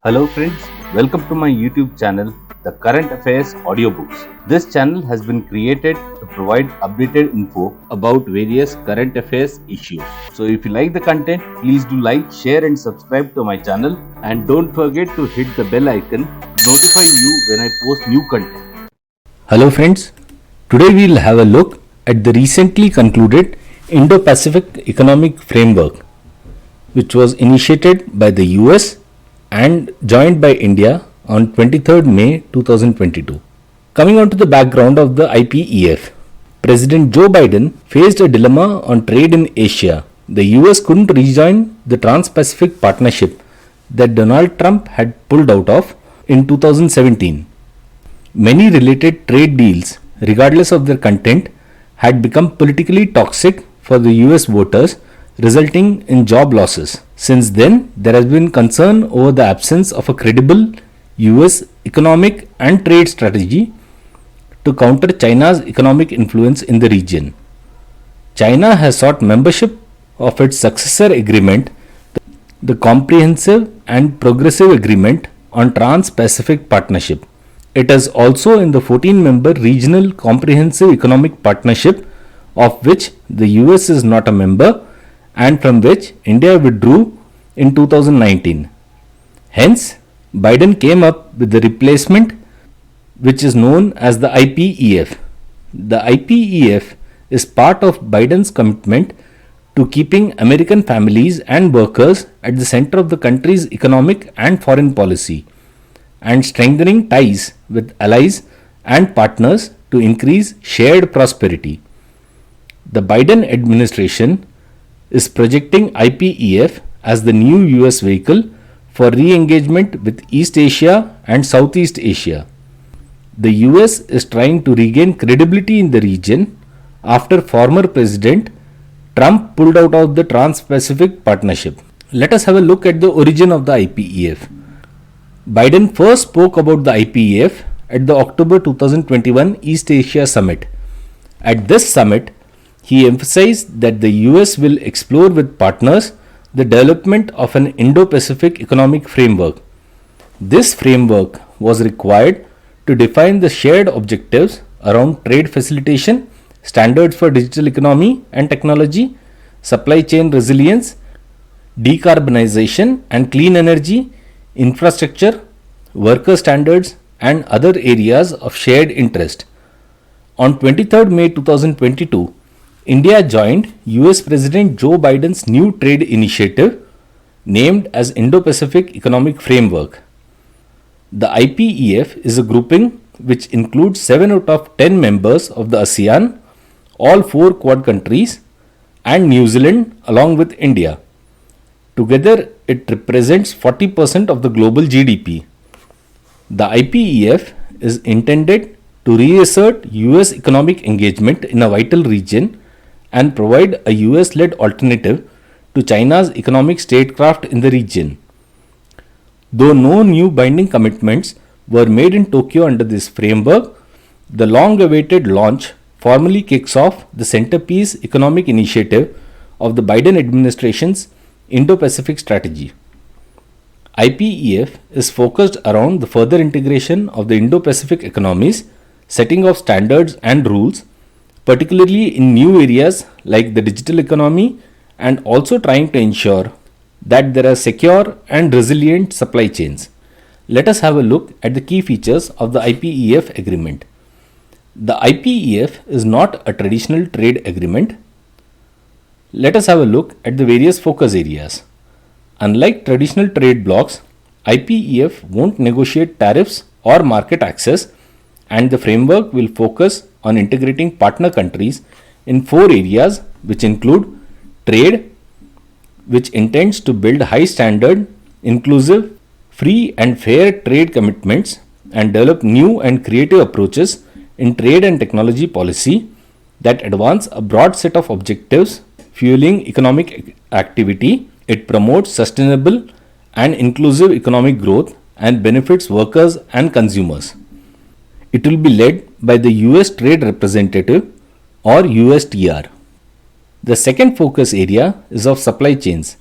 Hello friends, welcome to my YouTube channel, The Current Affairs Audiobooks. This channel has been created to provide updated info about various current affairs issues. So if you like the content, please do like, share and subscribe to my channel, and don't forget to hit the bell icon to notify you when I post new content. Hello friends, today we will have a look at the recently concluded Indo Pacific Economic Framework, which was initiated by the US and joined by India on 23rd May 2022. Coming on to the background of the IPEF, President Joe Biden faced a dilemma on trade in Asia. The US couldn't rejoin the Trans-Pacific Partnership that Donald Trump had pulled out of in 2017. Many related trade deals, regardless of their content, had become politically toxic for the US voters, resulting in job losses. Since then, there has been concern over the absence of a credible US economic and trade strategy to counter China's economic influence in the region. China has sought membership of its successor agreement, the Comprehensive and Progressive Agreement on Trans-Pacific Partnership. It is also in the 14-member Regional Comprehensive Economic Partnership, of which the US is not a member and from which India withdrew in 2019. Hence, Biden came up with the replacement, which is known as the IPEF. The IPEF is part of Biden's commitment to keeping American families and workers at the center of the country's economic and foreign policy, and strengthening ties with allies and partners to increase shared prosperity. The Biden administration is projecting IPEF as the new US vehicle for re-engagement with East Asia and Southeast Asia. The US is trying to regain credibility in the region after former President Trump pulled out of the Trans-Pacific Partnership. Let us have a look at the origin of the IPEF. Biden first spoke about the IPEF at the October 2021 East Asia Summit. At this summit, he emphasized that the US will explore with partners the development of an Indo Pacific Economic Framework. This framework was required to define the shared objectives around trade facilitation, standards for digital economy and technology, supply chain resilience, decarbonization and clean energy, infrastructure, worker standards, and other areas of shared interest. On 23rd May 2022, India joined US President Joe Biden's new trade initiative named as Indo Pacific Economic Framework. The IPEF is a grouping which includes 7 out of 10 members of the ASEAN, all 4 Quad countries, and New Zealand along with India. Together, it represents 40% of the global GDP. The IPEF is intended to reassert US economic engagement in a vital region and provide a US-led alternative to China's economic statecraft in the region. Though no new binding commitments were made in Tokyo under this framework, the long-awaited launch formally kicks off the centerpiece economic initiative of the Biden administration's Indo-Pacific strategy. IPEF is focused around the further integration of the Indo-Pacific economies, setting of standards and rules, particularly in new areas like the digital economy, and also trying to ensure that there are secure and resilient supply chains. Let us have a look at the key features of the IPEF agreement. The IPEF is not a traditional trade agreement. Let us have a look at the various focus areas. Unlike traditional trade blocs, IPEF won't negotiate tariffs or market access, and the framework will focus on integrating partner countries in 4 areas, which include trade, which intends to build high standard, inclusive, free and fair trade commitments and develop new and creative approaches in trade and technology policy that advance a broad set of objectives fueling economic activity. It promotes sustainable and inclusive economic growth and benefits workers and consumers. It will be led by the US Trade Representative or USTR. The second focus area is of supply chains.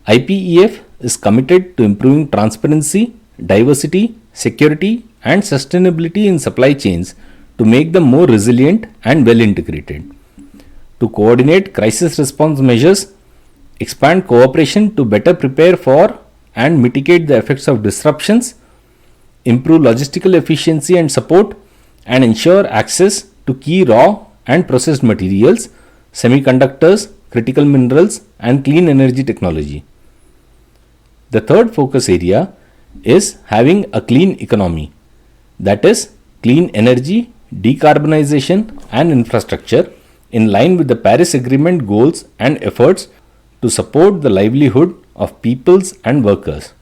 IPEF is committed to improving transparency, diversity, security, and sustainability in supply chains to make them more resilient and well integrated. To coordinate crisis response measures, expand cooperation to better prepare for and mitigate the effects of disruptions, improve logistical efficiency and support, and ensure access to key raw and processed materials, semiconductors, critical minerals, and clean energy technology. The third focus area is having a clean economy, that is, clean energy, decarbonization, and infrastructure in line with the Paris Agreement goals and efforts to support the livelihood of peoples and workers.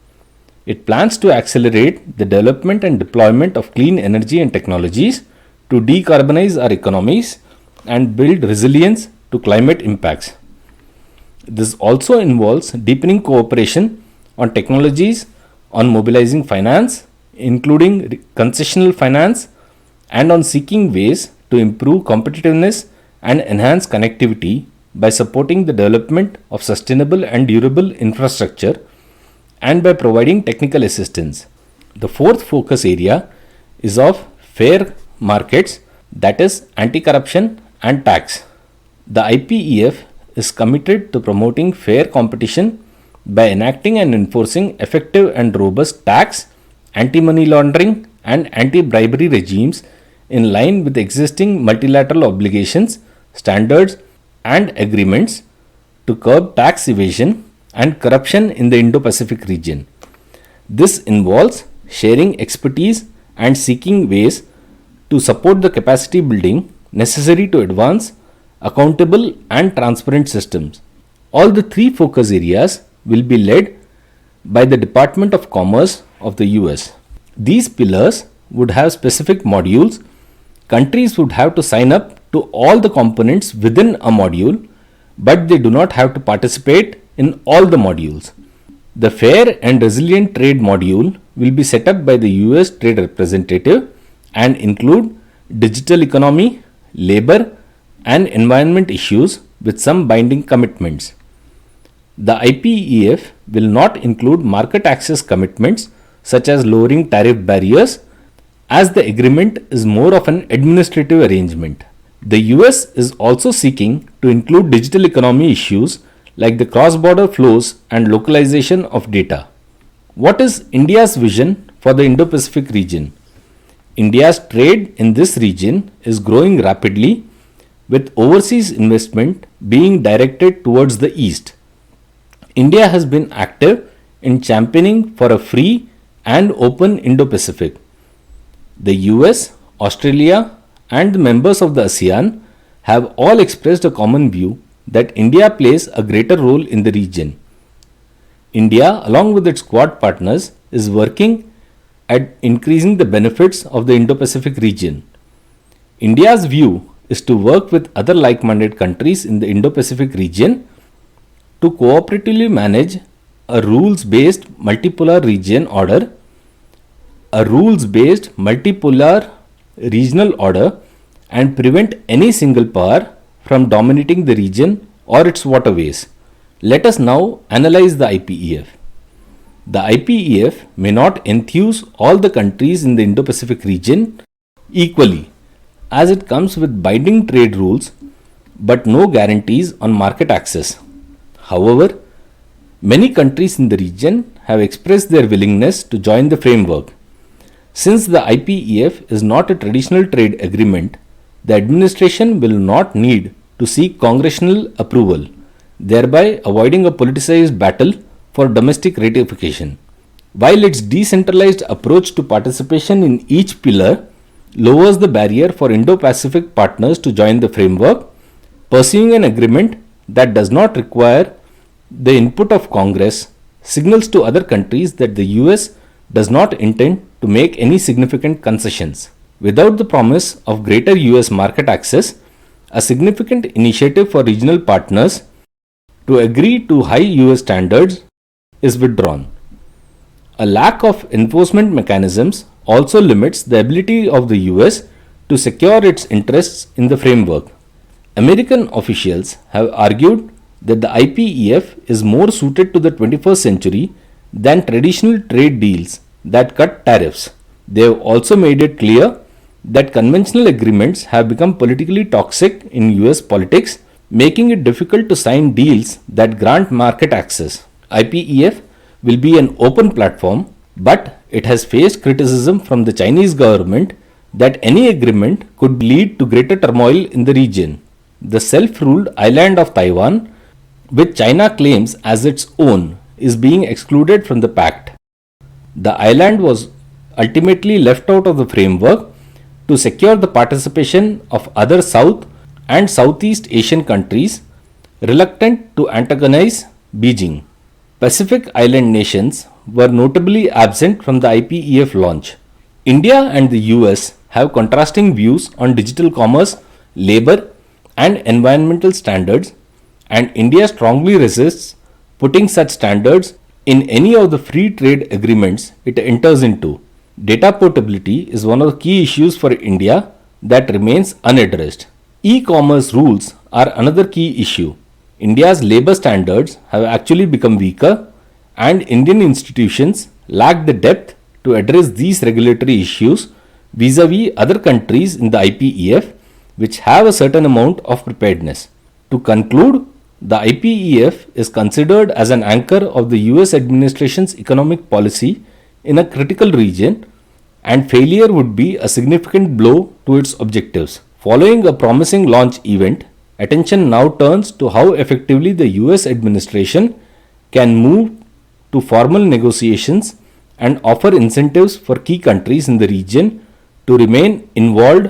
It plans to accelerate the development and deployment of clean energy and technologies to decarbonize our economies and build resilience to climate impacts. This also involves deepening cooperation on technologies, on mobilizing finance, including concessional finance, and on seeking ways to improve competitiveness and enhance connectivity by supporting the development of sustainable and durable infrastructure and by providing technical assistance. The fourth focus area is of fair markets, that is, anti corruption and tax. The IPEF is committed to promoting fair competition by enacting and enforcing effective and robust tax, anti money laundering, and anti bribery regimes in line with existing multilateral obligations, standards, and agreements to curb tax evasion and corruption in the Indo Pacific region. This involves sharing expertise and seeking ways to support the capacity building necessary to advance accountable and transparent systems. All the three focus areas will be led by the Department of Commerce of the US. These pillars would have specific modules. Countries would have to sign up to all the components within a module, but they do not have to participate in all the modules. The Fair and Resilient Trade module will be set up by the US Trade Representative and include digital economy, labor, and environment issues with some binding commitments. The IPEF will not include market access commitments such as lowering tariff barriers, as the agreement is more of an administrative arrangement. The US is also seeking to include digital economy issues like the cross-border flows and localization of data. What is India's vision for the Indo Pacific region? India's trade in this region is growing rapidly, with overseas investment being directed towards the east. India has been active in championing for a free and open Indo Pacific. The US, Australia, and the members of the ASEAN have all expressed a common view that India plays a greater role in the region. India, along with its Quad partners, is working at increasing the benefits of the Indo Pacific region. India's view is to work with other like minded countries in the Indo Pacific region to cooperatively manage a rules based multipolar region order, a rules based multipolar regional order, and prevent any single power from dominating the region or its waterways. Let us now analyze the IPEF. The IPEF may not enthuse all the countries in the Indo Pacific region equally, as it comes with binding trade rules but no guarantees on market access. However, many countries in the region have expressed their willingness to join the framework. Since the IPEF is not a traditional trade agreement, the administration will not need to seek congressional approval, thereby avoiding a politicized battle for domestic ratification. While its decentralized approach to participation in each pillar lowers the barrier for Indo Pacific partners to join the framework, pursuing an agreement that does not require the input of Congress signals to other countries that the US does not intend to make any significant concessions. Without the promise of greater US market access, a significant initiative for regional partners to agree to high US standards is withdrawn. A lack of enforcement mechanisms also limits the ability of the US to secure its interests in the framework. American officials have argued that the IPEF is more suited to the 21st century than traditional trade deals that cut tariffs. They have also made it clear that conventional agreements have become politically toxic in US politics, making it difficult to sign deals that grant market access. IPEF will be an open platform, but it has faced criticism from the Chinese government that any agreement could lead to greater turmoil in the region. The self ruled island of Taiwan, which China claims as its own, is being excluded from the pact. The island was ultimately left out of the framework to secure the participation of other South and Southeast Asian countries reluctant to antagonize Beijing. Pacific Island nations were notably absent from the IPEF launch. India and the US have contrasting views on digital commerce, labor, and environmental standards, and India strongly resists putting such standards in any of the free trade agreements it enters into. Data portability is one of the key issues for India that remains unaddressed. E commerce rules are another key issue. India's labor standards have actually become weaker, and Indian institutions lack the depth to address these regulatory issues vis a vis other countries in the IPEF, which have a certain amount of preparedness. To conclude, the IPEF is considered as an anchor of the US administration's economic policy in a critical region, and failure would be a significant blow to its objectives. Following a promising launch event, attention now turns to how effectively the US administration can move to formal negotiations and offer incentives for key countries in the region to remain involved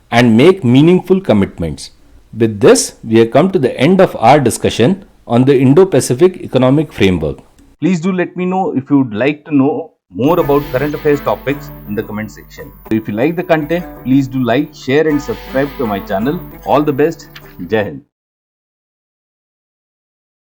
and make meaningful commitments. With this, we have come to the end of our discussion on the Indo Pacific Economic Framework. Please do let me know if you would like to know more about current affairs topics in the comment section. If you like the content, please do like, share and subscribe to my channel. All the best. Jai Hind.